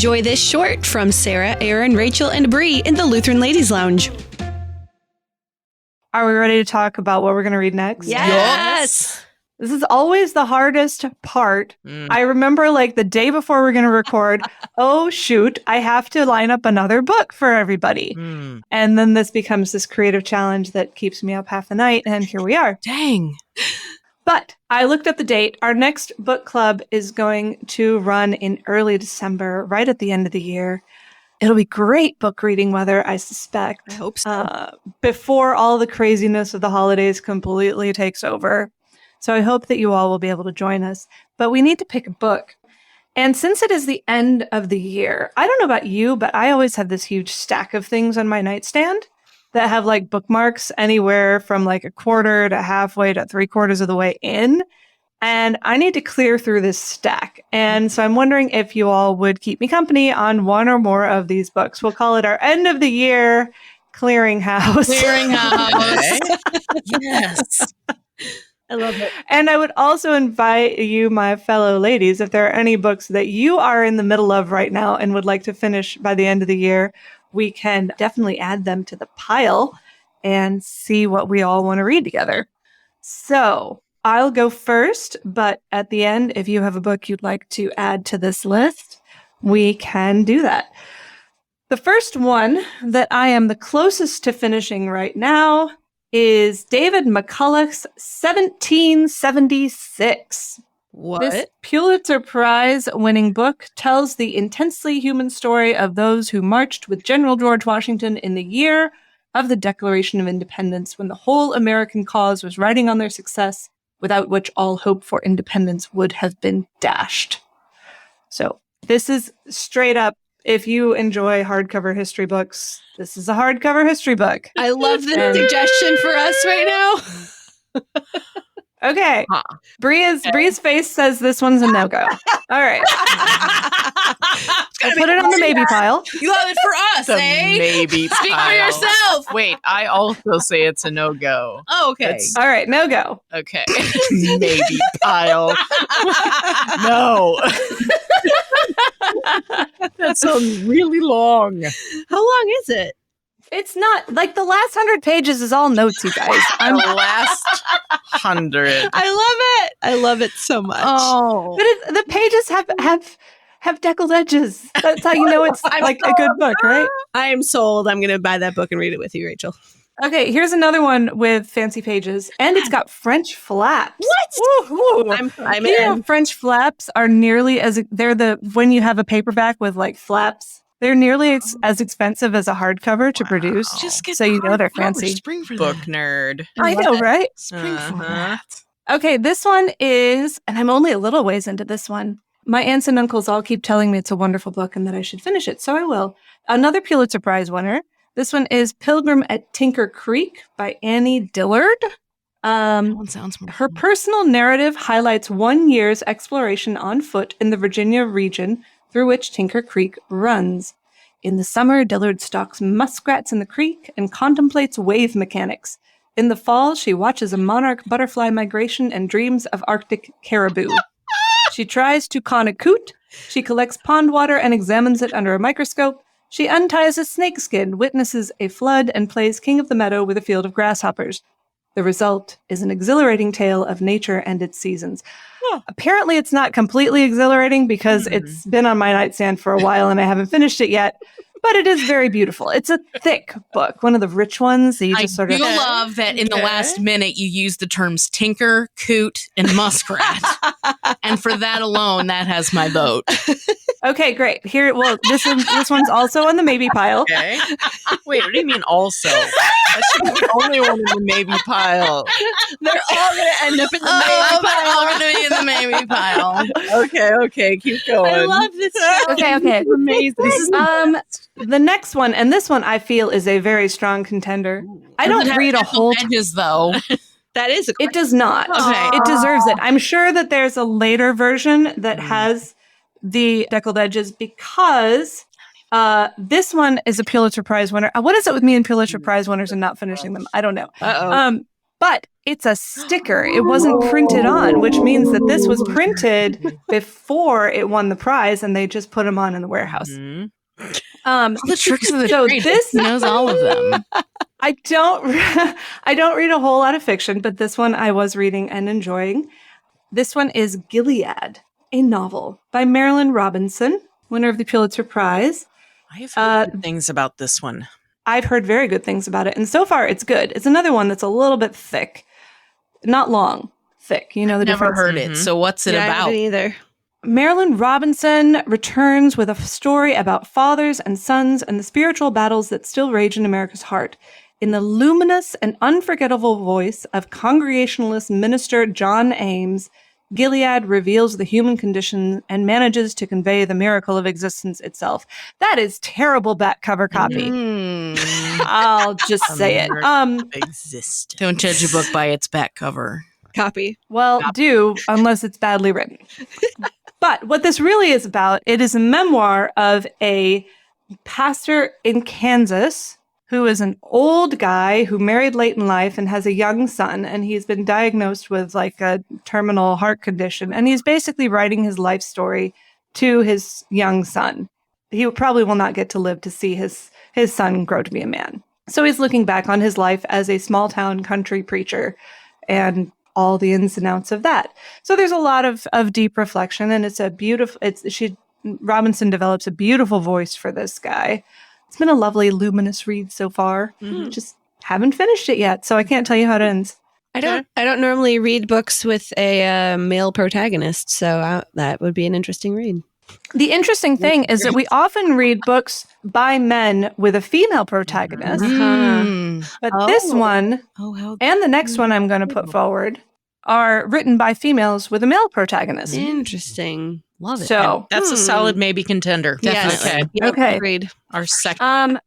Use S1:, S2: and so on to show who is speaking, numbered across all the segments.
S1: Enjoy this short from Sarah, Aaron, Rachel, and Bree in the Lutheran Ladies Lounge.
S2: Are we ready to talk about what we're going to read next?
S1: Yes!
S2: This is always the hardest part. I remember like the day before we're going to record, oh shoot, I have to line up another book for everybody. And then this becomes this creative challenge that keeps me up half the night. And here we are.
S3: Dang.
S2: But I looked at the date. Our next book club is going to run in early December, right at the end of the year. It'll be great book reading weather, I suspect.
S3: I hope so.
S2: Before all the craziness of the holidays completely takes over. So I hope that you all will be able to join us. But we need to pick a book. And since it is the end of the year, I don't know about you, but I always have this huge stack of things on my nightstand that have like bookmarks anywhere from like a quarter to halfway to 3/4 of the way in. And I need to clear through this stack. And so I'm wondering if you all would keep me company on one or more of these books. We'll call it our end of the year clearinghouse.
S3: Clearinghouse. Yes.
S1: I love it.
S2: And I would also invite you, my fellow ladies, if there are any books that you are in the middle of right now and would like to finish by the end of the year, we can definitely add them to the pile and see what we all want to read together. So I'll go first, but at the end, if you have a book you'd like to add to this list, we can do that. The first one that I am the closest to finishing right now is David McCulloch's 1776.
S3: What?
S2: This Pulitzer Prize-winning book tells the intensely human story of those who marched with General George Washington in the year of the Declaration of Independence, when the whole American cause was riding on their success, without which all hope for independence would have been dashed. So this is straight up, if you enjoy hardcover history books, this is a hardcover history book.
S1: I love the suggestion for us right now.
S2: Okay. Bree's face says this one's a no-go. All right. I'll put it on the maybe pile.
S3: You have it for us,
S4: The
S3: eh?
S4: maybe pile.
S3: Speak for yourself.
S4: Wait, I also say it's a no-go.
S3: Oh, okay.
S4: That's-
S2: All right, no-go.
S4: Okay. Maybe pile. No. That sounds really long.
S1: How long is it?
S2: It's not, like the last 100 pages is all notes, you guys.
S4: The last 100.
S1: I love it. I love it so much.
S4: Oh.
S2: But the pages have deckled edges. That's how you know it's like a good book, right?
S1: I am sold. I'm going to buy that book and read it with you, Rachel.
S2: Okay, here's another one with fancy pages, and it's got French flaps.
S1: What?
S2: Woo-hoo.
S1: I'm
S2: You know,
S1: in.
S2: French flaps are nearly when you have a paperback with like flaps, they're nearly as expensive as a hardcover to produce.
S1: Just get
S2: So you know they're
S1: hardcover
S2: fancy.
S1: Spring for
S4: Book
S1: that.
S4: nerd.
S2: I know, right?
S1: Spring for
S4: Uh-huh.
S1: that.
S2: Okay, this one is, and I'm only a little ways into this one. My aunts and uncles all keep telling me it's a wonderful book and that I should finish it, so I will. Another Pulitzer Prize winner. This one is Pilgrim at Tinker Creek by Annie Dillard.
S1: That one sounds more
S2: Her
S1: fun.
S2: personal narrative highlights 1 year's exploration on foot in the Virginia region through which Tinker Creek runs. In the summer, Dillard stalks muskrats in the creek and contemplates wave mechanics. In the fall, she watches a monarch butterfly migration and dreams of Arctic caribou. She tries to con a coot. She collects pond water and examines it under a microscope. She unties a snakeskin, witnesses a flood, and plays king of the meadow with a field of grasshoppers. The result is an exhilarating tale of nature and its seasons. Apparently, it's not completely exhilarating because it's been on my nightstand for a while and I haven't finished it yet. But it is very beautiful. It's a thick book, one of the rich ones that you just sort
S3: I
S2: of...
S3: do love that in the last minute you use the terms tinker, coot, and muskrat. And for that alone, that has my vote.
S2: Okay, great. This one's also on the maybe pile.
S4: Okay. Wait, what do you mean also? That should be the only one in the maybe pile.
S1: They're all going to end up in the
S3: Oh,
S1: maybe
S3: but
S1: pile.
S3: all going to be in the maybe pile.
S4: Okay, keep going.
S1: I love this.
S2: Okay.
S1: This is amazing. This is
S2: The next one, and this one I feel is a very strong contender. I
S3: Does it
S2: don't
S3: have
S2: read a
S3: deckled
S2: whole...
S3: edges, though.
S1: that is a
S2: It does not.
S3: Okay.
S2: It deserves it. I'm sure that there's a later version that has the deckled edges because this one is a Pulitzer Prize winner. What is it with me and Pulitzer Prize winners and not finishing them? I don't know.
S1: Uh-oh.
S2: But It's a sticker. It wasn't printed on, which means that this was printed before it won the prize, and they just put them on in the warehouse.
S3: All the tricks of the trade.
S2: This
S3: He knows all of them.
S2: I don't read a whole lot of fiction, but this one I was reading and enjoying. This one is Gilead, a novel by Marilynne Robinson, winner of the Pulitzer Prize.
S4: I have heard good things about this one.
S2: I've heard very good things about it, and so far it's good. It's another one that's a little bit thick. Not long, thick. You know the
S3: Never
S2: difference?
S3: heard it. So what's it
S1: I
S3: about?
S1: haven't either.
S2: Marilynne Robinson returns with a story about fathers and sons and the spiritual battles that still rage in America's heart. In the luminous and unforgettable voice of Congregationalist minister John Ames, Gilead reveals the human condition and manages to convey the miracle of existence itself. That is terrible back cover copy. I'll just say it.
S4: Exist.
S3: Don't judge a book by its back cover.
S1: Copy.
S2: Well, do, unless it's badly written. But what this really is about, it is a memoir of a pastor in Kansas who is an old guy who married late in life and has a young son, and he's been diagnosed with like a terminal heart condition, and he's basically writing his life story to his young son. He probably will not get to live to see his son grow to be a man. So he's looking back on his life as a small town country preacher and all the ins and outs of that. So there's a lot of deep reflection, and it's a beautiful, Robinson develops a beautiful voice for this guy. It's been a lovely, luminous read so far. Just haven't finished it yet, so I can't tell you how it ends.
S1: I don't normally read books with a male protagonist, so that would be an interesting read.
S2: The interesting thing is that we often read books by men with a female protagonist, but this one and the next one I'm going to put forward are written by females with a male protagonist.
S1: Interesting.
S3: Love it.
S2: So
S4: That's a solid maybe contender.
S1: Yes.
S4: Okay.
S1: Yep,
S2: Okay.
S1: agreed.
S4: Our second.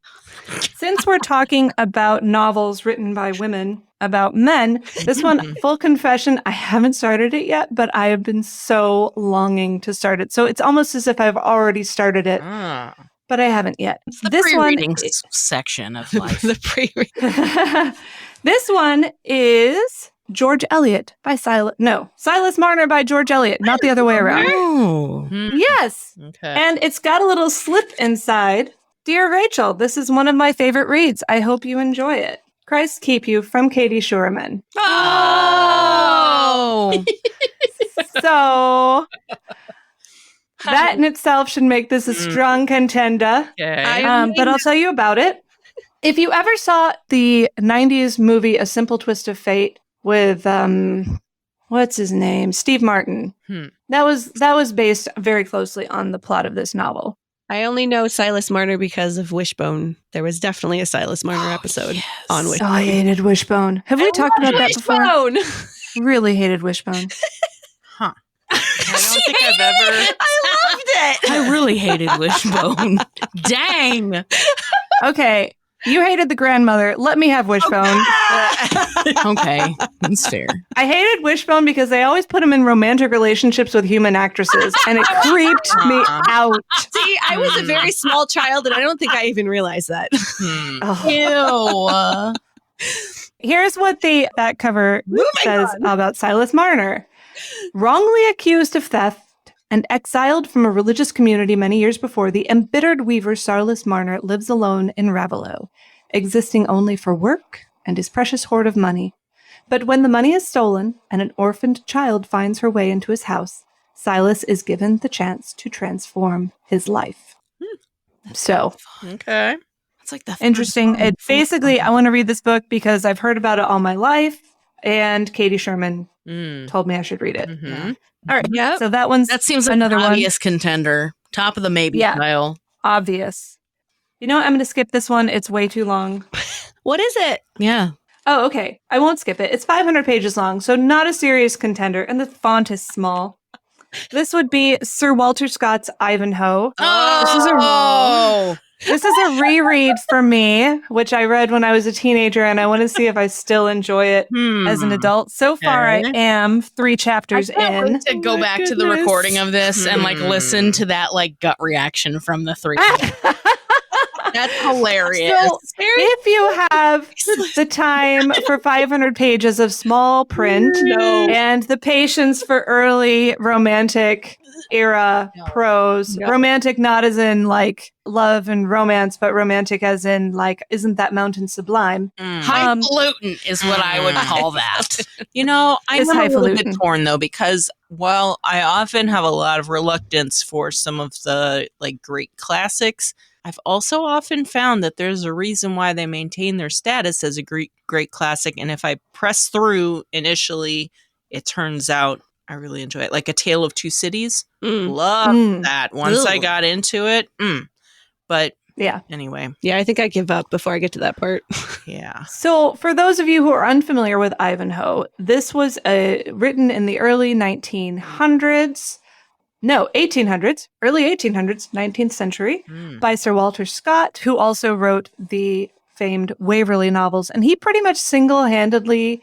S2: Since we're talking about novels written by women about men, this one, full confession, I haven't started it yet, but I have been so longing to start it. So it's almost as if I've already started it, but I haven't yet.
S3: It's the
S2: This one,
S3: pre-reading section of life.
S1: The pre-read.
S2: this one is George Eliot by Silas Marner by George Eliot, not the other way around.
S3: Oh.
S2: Yes.
S4: Okay.
S2: And it's got a little slip inside. Dear Rachel, this is one of my favorite reads. I hope you enjoy it. Christ keep you, from Katie Schuerman.
S3: Oh.
S2: So that in itself should make this a strong contender.
S4: Okay.
S2: But I'll tell you about it. If you ever saw the 90s movie A Simple Twist of Fate with what's his name? Steve Martin. That was based very closely on the plot of this novel.
S1: I only know Silas Marner because of Wishbone. There was definitely a Silas Marner episode on Wishbone.
S2: Oh, I hated Wishbone. Have we talked about that before?
S1: Wishbone!
S2: Really hated Wishbone.
S4: I don't think I've ever.
S1: I loved it!
S3: I really hated Wishbone. Dang.
S2: Okay, you hated the grandmother. Let me have Wishbone.
S3: Okay, that's fair.
S2: I hated Wishbone because they always put him in romantic relationships with human actresses, and it creeped me out.
S1: See, I was a very small child, and I don't think I even realized that.
S2: Oh.
S3: Ew.
S2: Here's what the back cover says about Silas Marner. Wrongly accused of theft and exiled from a religious community many years before, the embittered weaver Silas Marner lives alone in Raveloe, existing only for work and his precious hoard of money. But when the money is stolen and an orphaned child finds her way into his house, Silas is given the chance to transform his life. So,
S4: Okay.
S3: It's like the
S2: interesting. It basically, I want to read this book because I've heard about it all my life, and Katie Schuerman told me I should read it. All right.
S1: Yep.
S2: So that one's
S3: That seems like
S2: another
S3: an
S2: one.
S3: obvious contender. Top of the maybe pile.
S2: Obvious. You know what? I'm going to skip this one. It's way too long.
S1: What is it?
S3: Yeah.
S2: Oh, okay. I won't skip it. It's 500 pages long, so not a serious contender, and the font is small. This would be Sir Walter Scott's Ivanhoe. This is a reread for me, which I read when I was a teenager, and I want to see if I still enjoy it as an adult. So far, I am 3 chapters in.
S3: To go back to the recording of this and like listen to that like gut reaction from the three.
S4: That's hilarious.
S2: So if you have the time for 500 pages of small print and the patience for early romantic era prose, romantic not as in like love and romance, but romantic as in like, isn't that mountain sublime?
S3: Highfalutin is what I would call that.
S4: You know, I'm
S2: It's
S4: a little bit
S2: highfalutin.
S4: torn though, because while I often have a lot of reluctance for some of the like great classics, I've also often found that there's a reason why they maintain their status as a great classic. And if I press through initially, it turns out I really enjoy it. Like A Tale of Two Cities. Love that. Once I got into it. But
S2: Yeah.
S4: anyway.
S1: Yeah, I think I give up before I get to that part.
S4: Yeah.
S2: So for those of you who are unfamiliar with Ivanhoe, this was written in the early 1800s, early 1800s, 19th century, by Sir Walter Scott, who also wrote the famed Waverley novels. And he pretty much single-handedly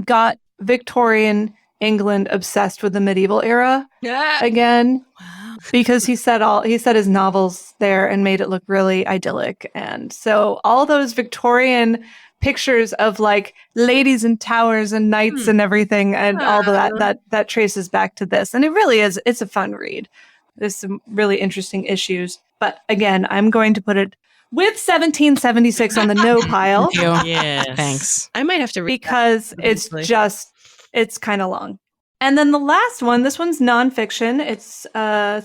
S2: got Victorian England obsessed with the medieval era again. Because he set his novels there and made it look really idyllic. And so all those Victorian pictures of like ladies in towers and knights and everything and all of that traces back to this. And it really is, it's a fun read. There's some really interesting issues. But again, I'm going to put it with 1776 on the no pile.
S4: Yes.
S3: Thanks.
S1: I might have to read
S2: Because it's kind of long. And then the last one, this one's nonfiction. It's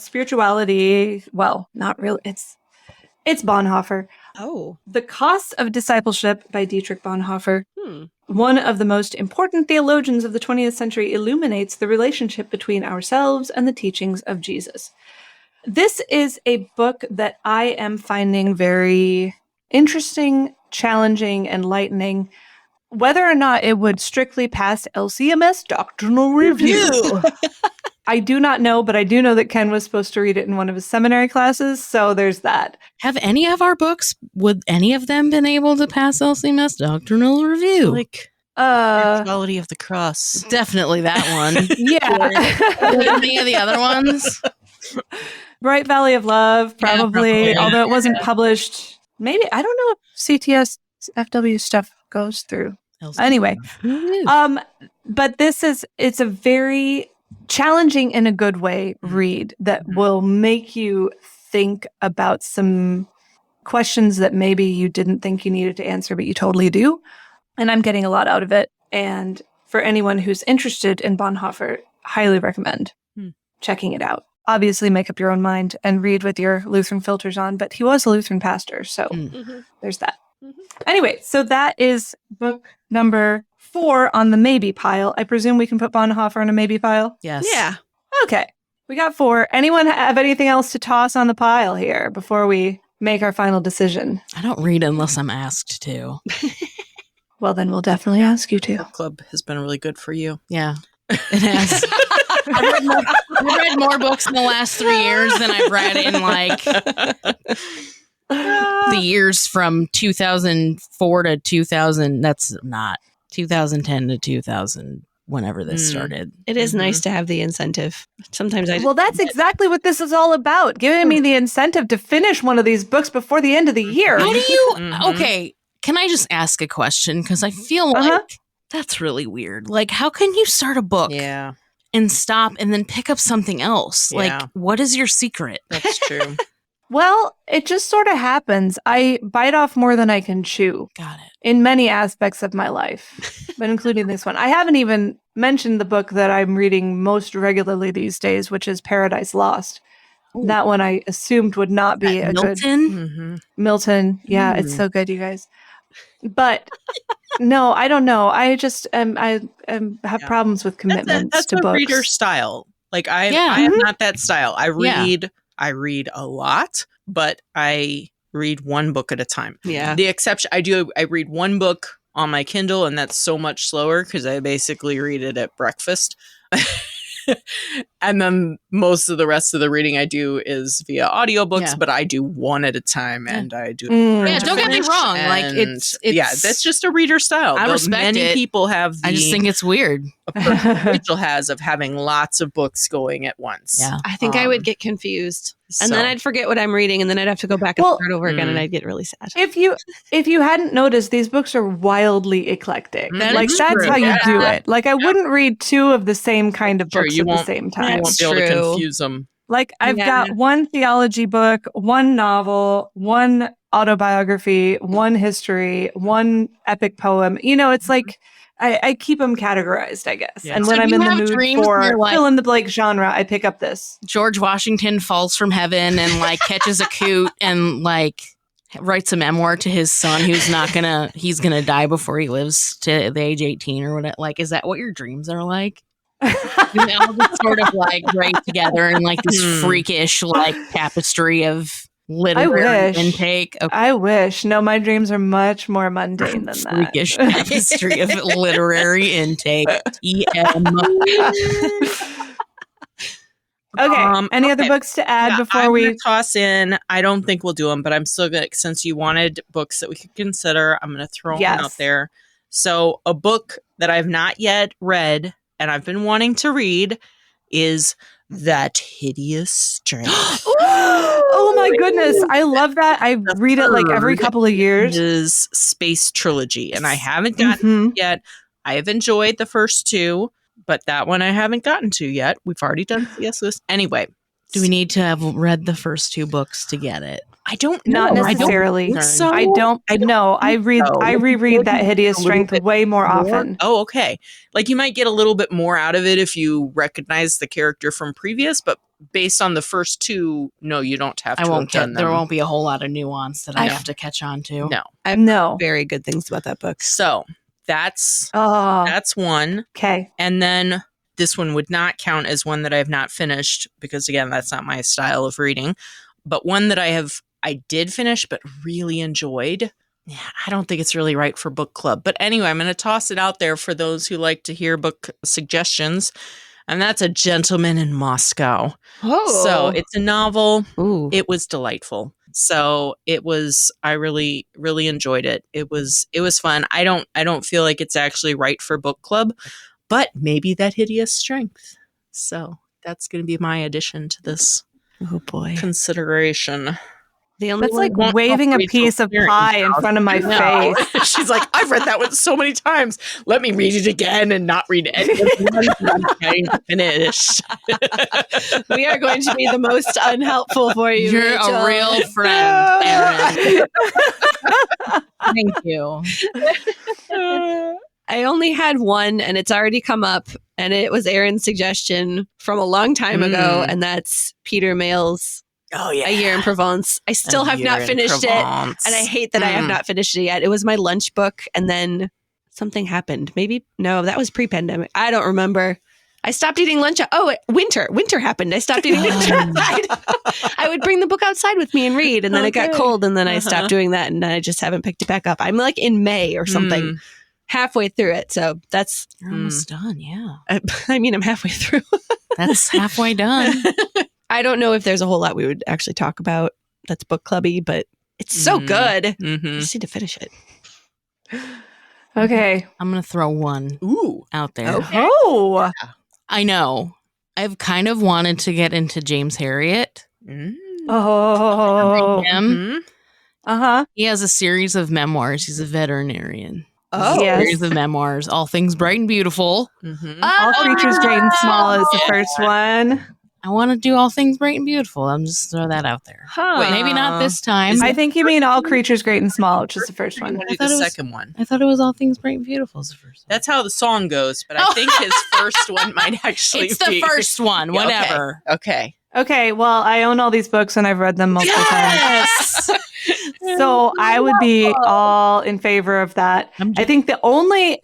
S2: spirituality. Well, not really. It's Bonhoeffer.
S1: Oh.
S2: The Cost of Discipleship by Dietrich Bonhoeffer. One of the most important theologians of the 20th century, illuminates the relationship between ourselves and the teachings of Jesus. This is a book that I am finding very interesting, challenging, enlightening. Whether or not it would strictly pass LCMS doctrinal review, I do not know, but I do know that Ken was supposed to read it in one of his seminary classes, so there's that.
S3: Have any of our books, would any of them been able to pass LCMS doctrinal review?
S4: Like Quality of the Cross.
S3: Definitely that one.
S2: Yeah.
S3: Any of the other ones?
S2: Bright Valley of Love, probably,
S3: probably.
S2: although it wasn't published. Maybe, I don't know if CTS FW stuff goes through. Anyway, but it's a very challenging in a good way read that will make you think about some questions that maybe you didn't think you needed to answer, but you totally do. And I'm getting a lot out of it. And for anyone who's interested in Bonhoeffer, highly recommend checking it out. Obviously, make up your own mind and read with your Lutheran filters on, but he was a Lutheran pastor, so there's that. Anyway, so that is book number 4 on the maybe pile. I presume we can put Bonhoeffer on a maybe pile?
S3: Yes.
S1: Yeah.
S2: Okay, we got 4. Anyone have anything else to toss on the pile here before we make our final decision?
S3: I don't read unless I'm asked to.
S2: Well, then we'll definitely ask you to.
S4: Book club has been really good for you.
S3: Yeah, it has. I've read more books in the last 3 years than I've read in like the years from 2004 to 2000. That's not 2010 to 2000. Whenever this started,
S1: It is nice to have the incentive. Sometimes I
S2: Well, that's exactly what this is all about. Giving me the incentive to finish one of these books before the end of the year.
S3: how do you? Okay, can I just ask a question? Because I feel like that's really weird. Like, how can you start a book
S4: Yeah,
S3: and stop and then pick up something else?
S4: Yeah.
S3: Like, what is your secret?
S4: that's true.
S2: Well, it just sort of happens. I bite off more than I can chew
S3: Got it.
S2: in many aspects of my life, but including this one. I haven't even mentioned the book that I'm reading most regularly these days, which is Paradise Lost. That one I assumed would not be a good
S3: Milton.
S2: Milton. Yeah, it's so good, you guys. But no, I don't know. I just I have problems with commitments
S4: That's
S2: to
S4: a
S2: books.
S4: reader style. Like I
S3: Yeah.
S4: am not that style. I
S3: Yeah.
S4: read a lot, but I read one book at a time.
S1: Yeah.
S4: The exception I read one book on my Kindle, and that's so much slower because I basically read it at breakfast. And then most of the rest of the reading I do is via audiobooks,
S3: Yeah.
S4: but I do one at a time and I do
S3: Yeah, don't get me wrong. Like,
S4: and
S3: it's
S4: yeah, that's just a reader style.
S3: I
S4: Though
S3: respect
S4: many
S3: it.
S4: people have
S3: I just think it's weird.
S4: approach Rachel has of having lots of books going at once.
S3: Yeah.
S1: I think I would get confused. And then
S4: So-
S1: I'd forget what I'm reading, and then I'd have to go back and start over again, and I'd get really sad.
S2: If you hadn't noticed, these books are wildly eclectic.
S4: That
S2: Like
S4: is
S2: that's
S4: true.
S2: how you do
S1: Yeah.
S2: it. Like I wouldn't read two of the same kind of
S4: Sure,
S2: books
S4: you
S2: at the
S4: won't-
S2: same
S4: You
S2: time.
S4: won't be able to
S1: True.
S4: confuse them.
S2: Like I've
S1: Yeah.
S2: got one theology book, one novel, one autobiography, one history, one epic poem. You know, it's like I keep them categorized, I guess.
S4: Yeah.
S2: And
S3: So
S2: when I'm
S3: you
S2: in the
S3: have
S2: mood
S3: dreams
S2: for
S3: where, like-
S2: fill in the blank genre, I pick up this.
S3: George Washington falls from heaven and like catches a coot and like writes a memoir to his son he's gonna die before he lives to the age 18 or whatever. Like, is that what your dreams are like? You all just sort of like right together in like this freakish like tapestry of literary
S2: wish.
S3: intake. Okay.
S2: I wish. No, my dreams are much more mundane than
S3: Freakish
S2: that.
S3: tapestry of literary intake. EM.
S2: Okay. Any other
S4: okay.
S2: books to add
S4: Yeah,
S2: before
S4: I'm
S2: we
S4: gonna toss in? I don't think we'll do them, but I'm still gonna, since you wanted books that we could consider, I'm gonna throw them
S2: Yes.
S4: out there. So a book that I've not yet read and I've been wanting to read is That Hideous Strength.
S2: Oh my goodness. I love that. I read it like every
S4: third
S2: couple of years.
S4: Is Space Trilogy, and I haven't gotten
S2: Mhm.
S4: it yet. I have enjoyed the first two, but that one I haven't gotten to yet. We've already done CS list. Anyway,
S3: Do we need to have read the first two books to get it?
S4: I don't know.
S2: Not
S4: I don't
S2: necessarily.
S4: think so.
S2: I don't know. I
S4: so.
S2: reread That Hideous
S4: A little
S2: Strength
S4: bit
S2: way more
S4: more?
S2: often.
S4: Oh, okay. Like you might get a little bit more out of it if you recognize the character from previous, but based on the first two, no, you don't have to.
S3: I won't
S4: have done
S3: get. There
S4: them.
S3: won't be a whole lot of nuance that I
S1: No.
S3: have to catch on to.
S4: No.
S2: No.
S1: Very good things about that book.
S4: So that's
S2: Oh,
S4: one,
S2: okay.
S4: and then this one would not count as one that I have not finished because again, that's not my style of reading. But one that I did finish, but really enjoyed. Yeah, I don't think it's really right for book club. But anyway, I'm going to toss it out there for those who like to hear book suggestions. And that's A Gentleman in Moscow.
S1: Oh.
S4: So it's a novel.
S1: Ooh.
S4: It was delightful. So I really, really enjoyed it. It was fun. I don't feel like it's actually right for book club, but maybe That Hideous Strength. So that's going to be my addition to this
S1: Oh boy.
S4: consideration.
S1: The only
S2: That's
S1: one-
S2: like
S4: won't
S2: waving a
S4: help
S2: piece of
S4: Rachel
S2: pie in front of my
S4: No.
S2: face.
S4: She's like, I've read that one so many times. Let me read it again and not read it. I'm trying to finish.
S1: we are going to be the most unhelpful for you.
S3: You're
S1: Rachel.
S3: a real friend, Erin. Thank you.
S1: I only had one, and it's already come up, and it was Erin's suggestion from a long time ago, and that's Peter Mayle's
S4: Oh yeah.
S1: A Year in Provence. I still have not finished it, and I hate that I have not finished it yet. It was my lunch book, and then something happened. Maybe, no, that was pre-pandemic. I don't remember. I stopped eating lunch. Winter happened. I stopped eating lunch outside. I would bring the book outside with me and read, and then it got
S4: Okay.
S1: cold, and then I stopped doing that, and I just haven't picked it back up. I'm like in May or something, halfway through it. So that's,
S3: You're almost done. Yeah.
S1: I mean, I'm halfway through.
S3: That's halfway done.
S1: I don't know if there's a whole lot we would actually talk about that's book clubby, but it's so good. I
S4: Mm-hmm.
S1: just need to finish it.
S2: Okay.
S3: I'm going to throw one
S4: Ooh.
S3: out there.
S1: Okay.
S2: Oh.
S3: I know. I've kind of wanted to get into James Herriot.
S4: Mm.
S2: Oh.
S3: Him.
S4: Mhm.
S2: Uh-huh.
S3: He has a series of memoirs. He's a veterinarian.
S1: Oh,
S2: Yes.
S3: Series of memoirs. All Things Bright and Beautiful.
S4: Mhm.
S2: All Creatures Great and Small is the first one.
S3: I want to do All Things Bright and Beautiful. I'm just throw that out there.
S1: Huh.
S4: Wait,
S3: Maybe not this time.
S2: I think you mean All Creatures Great and Small, which is the first
S4: You
S2: one.
S4: want to do
S3: thought
S4: the
S3: it was-
S4: second one.
S3: I thought it was All Things Bright and Beautiful is the first one.
S4: That's how the song goes, but I think his first one might actually
S3: It's the
S4: be.
S3: first one.
S4: Yeah, okay.
S3: Whatever.
S4: Okay.
S2: Okay, well, I own all these books and I've read them multiple times.
S3: Yes.
S2: So I would be all in favor of that. I think the only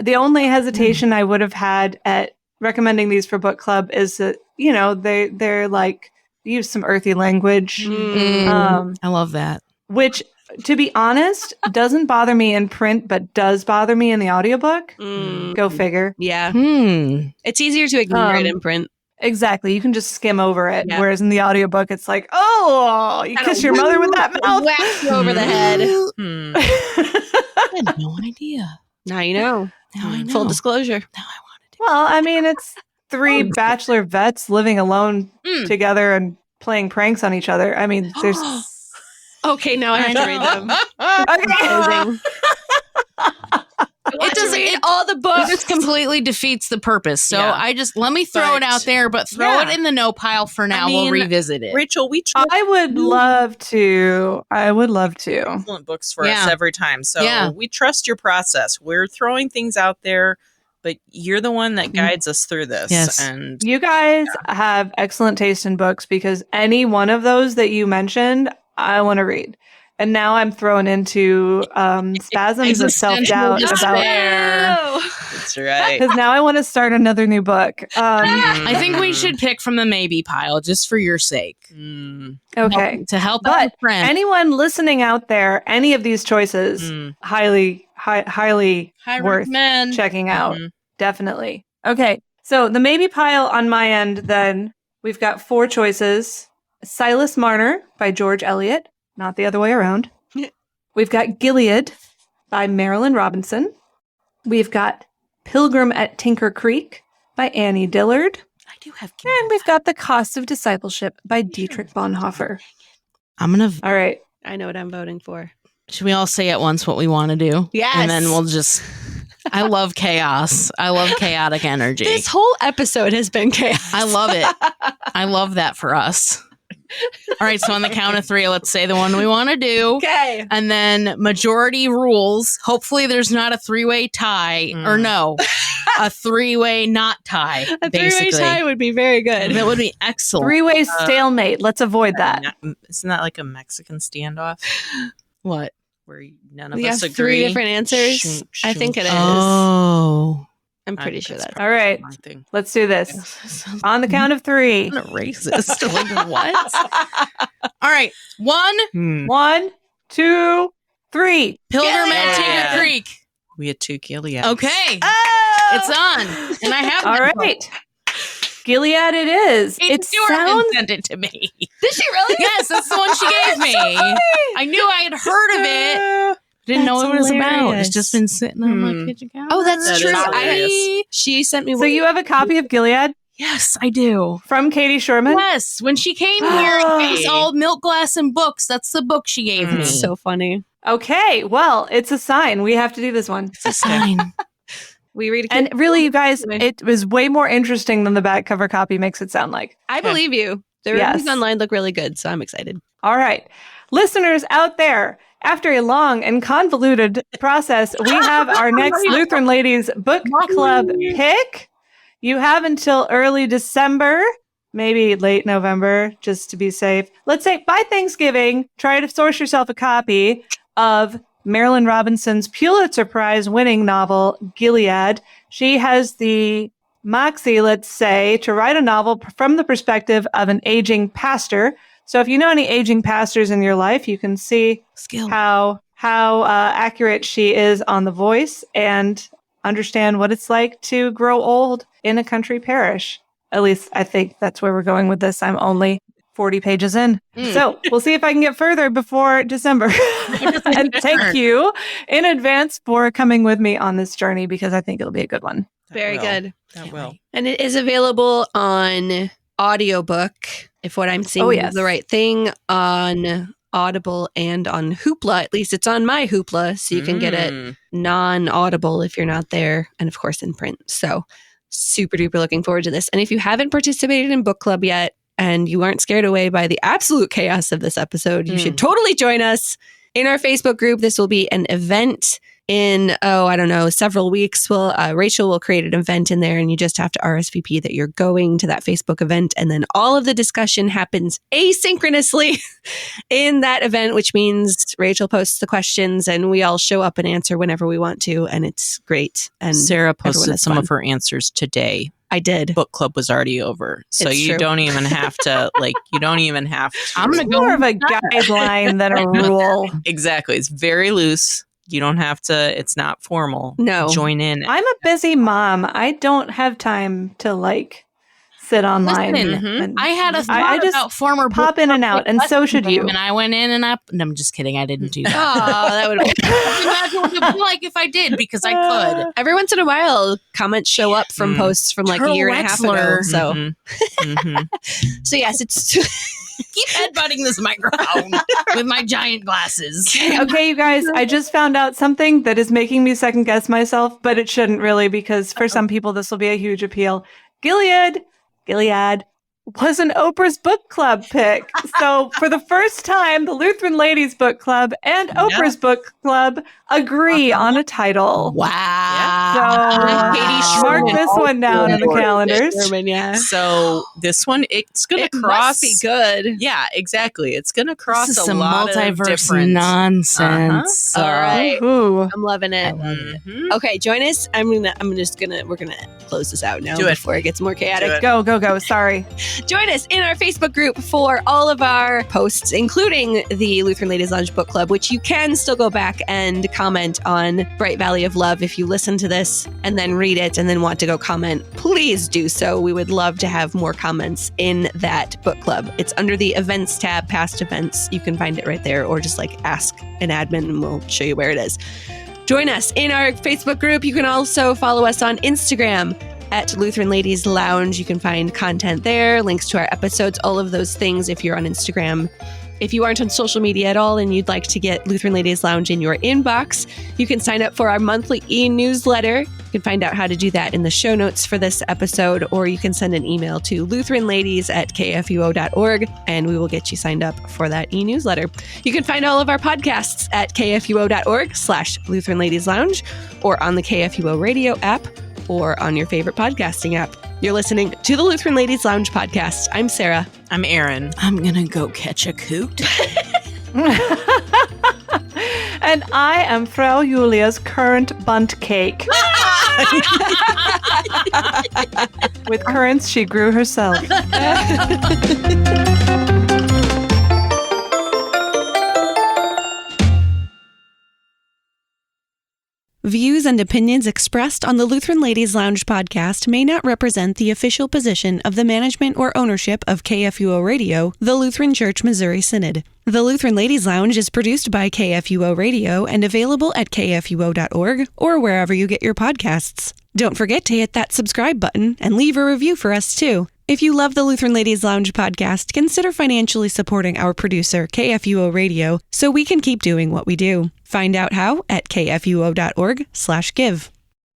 S2: hesitation I would have had at recommending these for book club is that, you know, they're like use some earthy language.
S3: Mm. I love that.
S2: Which, to be honest, doesn't bother me in print, but does bother me in the audiobook.
S1: Mm.
S2: Go figure.
S1: Yeah.
S3: It's
S1: It's easier to ignore it in print.
S2: Exactly. You can just skim over it.
S1: Yeah.
S2: Whereas in the audiobook, it's like, oh, you kiss your mother with that mouth.
S1: Whack you over the head.
S4: Hmm.
S3: I had no idea.
S1: Now you know.
S3: Now I know.
S1: Full disclosure.
S3: Now I want
S2: Well, I mean, it's 3 bachelor vets living alone together and playing pranks on each other. I mean, there's...
S1: Okay, now I have to read them.
S2: Okay.
S1: It doesn't read all the books.
S3: It just completely defeats the purpose. So let me throw it out there, but throw it in the no pile for now. We'll revisit it.
S4: Rachel,
S2: I would love to.
S4: Excellent books for us every time. So we trust your process. We're throwing things out there, but you're the one that guides us through this.
S3: Yes.
S4: And
S2: you guys have excellent taste in books because any one of those that you mentioned, I want to read. And now I'm thrown into spasms of self-doubt about
S4: That's right.
S2: Because now I want to start another new book.
S3: I think we should pick from the maybe pile just for your sake.
S2: Okay.
S3: To help
S2: but
S3: our friend.
S2: Anyone listening out there, any of these choices, highly worth checking out. Definitely. Okay. So the maybe pile on my end, then we've got 4 choices. Silas Marner by George Eliot. Not the other way around. We've got Gilead by Marilynne Robinson. We've got Pilgrim at Tinker Creek by Annie Dillard.
S3: I do have Gilead.
S2: And we've got The Cost of Discipleship by Dietrich Bonhoeffer.
S3: All
S2: right.
S1: I know what I'm voting for.
S3: Should we all say at once what we want to do?
S1: Yes.
S3: And then we'll just... I love chaos. I love chaotic energy.
S1: This whole episode has been chaos.
S3: I love it. I love that for us. All right, so on the count of 3, let's say the one we want to do.
S1: Okay.
S3: And then majority rules. Hopefully there's not a 3-way tie. Or no, a 3-way not tie.
S1: A 3-way tie would be very good.
S3: That would be excellent.
S2: 3-way stalemate. Let's avoid that.
S4: Isn't that like a Mexican standoff?
S3: What?
S4: Where none of
S1: we
S4: us
S1: have
S4: agree?
S1: 3 different answers. I think it is.
S3: Oh.
S1: I'm pretty sure that's
S2: all right. Let's do this. On the count of 3.
S3: I'm racist. What? All right. 1.
S2: 1, 2, 3.
S3: Pilgrim at Tinker Creek.
S4: We had 2 Gilead.
S3: Okay.
S1: Oh!
S3: It's on. And I have
S2: all right. Gilead it is. It
S3: sounds... sent it to me.
S1: Did she really?
S3: Yes, that's the one she gave me. So I knew I had heard of it. Didn't know what it was about. It's just been sitting on my kitchen counter.
S1: Oh, that's true.
S4: Hilarious.
S1: She sent me.
S2: So you have a copy of Gilead?
S3: Yes, I do.
S2: From Katie Sherman?
S3: Yes. When she came here, it's all milk glass and books. That's the book she gave me.
S1: So funny.
S2: Okay. Well, it's a sign. We have to do this one.
S3: It's a sign.
S1: We read
S2: and really, you guys, it was way more interesting than the back cover copy makes it sound like.
S1: I believe you. The reviews online look really good, so I'm excited.
S2: All right. Listeners out there, after a long and convoluted process, we have our next Lutheran Ladies Book Club pick. You have until early December, maybe late November, just to be safe. Let's say by Thanksgiving, try to source yourself a copy of Marilynne Robinson's Pulitzer Prize winning novel, Gilead. She has the moxie, let's say, to write a novel from the perspective of an aging pastor. So if you know any aging pastors in your life, you can see how accurate she is on the voice and understand what it's like to grow old in a country parish. At least I think that's where we're going with this. I'm only 40 pages in. So we'll see if I can get further before December. And thank you in advance for coming with me on this journey because I think it'll be a good one.
S1: Very good.
S4: That will.
S1: And it is available on audiobook, if what I'm seeing is the right thing, on Audible and on Hoopla. At least it's on my Hoopla, so you can get it non-audible if you're not there, and of course in print. So super duper looking forward to this. And if you haven't participated in book club yet and you aren't scared away by the absolute chaos of this episode, you should totally join us in our Facebook group. This will be an event in, several weeks. Rachel will create an event in there and you just have to RSVP that you're going to that Facebook event. And then all of the discussion happens asynchronously in that event, which means Rachel posts the questions and we all show up and answer whenever we want to. And it's great. And
S4: Sarah posted some of her answers today.
S1: I did.
S4: Book club was already over. So you don't even have to,
S2: I'm going to go more of a guideline than a rule.
S4: Exactly. It's very loose. You don't have to, it's not formal.
S1: No.
S4: Join in.
S2: I'm a busy mom. I don't have time to sit online.
S3: Listen, I had a thought about former
S2: pop in and out, and so should you.
S3: And I went in and I'm just kidding. I didn't do that.
S1: Oh, that would
S3: Imagine what it would be like if I did, because I could.
S1: Every once in a while, comments show up from posts from like a year and a half ago. So, so yes, it's.
S3: Keep headbutting this microphone with my giant glasses.
S2: Okay, you guys, I just found out something that is making me second guess myself, but it shouldn't really, because for some people this will be a huge appeal. Gilead was an Oprah's Book Club pick. So for the first time, the Lutheran Ladies Book Club and Oprah's Book Club agree on a title.
S3: Wow.
S2: So mark this one down in the calendars.
S4: So this one, it's going to cross.
S1: Must be good.
S4: Yeah, exactly. It's going to cross
S3: this is
S4: a
S3: some
S4: lot
S3: multiverse
S4: of different
S3: nonsense.
S1: All right.
S2: Ooh.
S1: I'm loving it. Okay, join us. we're gonna close this out now before it gets more chaotic.
S2: Go. Sorry.
S1: Join us in our Facebook group for all of our posts, including the Lutheran Ladies Lounge Book Club, which you can still go back and comment on Bright Valley of Love. If you listen to this and then read it and then want to go comment, please do so. We would love to have more comments in that book club. It's under the events tab, past events. You can find it right there, or just like ask an admin and we'll show you where it is. Join us in our Facebook group. You can also follow us on Instagram at Lutheran Ladies Lounge. You can find content there, links to our episodes, all of those things if you're on Instagram. If you aren't on social media at all and you'd like to get Lutheran Ladies Lounge in your inbox, you can sign up for our monthly e-newsletter. You can find out how to do that in the show notes for this episode, or you can send an email to lutheranladies@kfuo.org and we will get you signed up for that e-newsletter. You can find all of our podcasts at kfuo.org/Lutheran Ladies Lounge, or on the KFUO radio app, or on your favorite podcasting app. You're listening to the Lutheran Ladies Lounge podcast. I'm Sarah.
S4: I'm Aaron.
S3: I'm gonna go catch a coot.
S2: And I am Frau Julia's currant bunt cake. With currants she grew herself.
S1: Views and opinions expressed on the Lutheran Ladies Lounge podcast may not represent the official position of the management or ownership of KFUO Radio, the Lutheran Church Missouri Synod. The Lutheran Ladies Lounge is produced by KFUO Radio and available at kfuo.org or wherever you get your podcasts. Don't forget to hit that subscribe button and leave a review for us too. If you love the Lutheran Ladies Lounge podcast, consider financially supporting our producer, KFUO Radio, so we can keep doing what we do. Find out how at kfuo.org/give.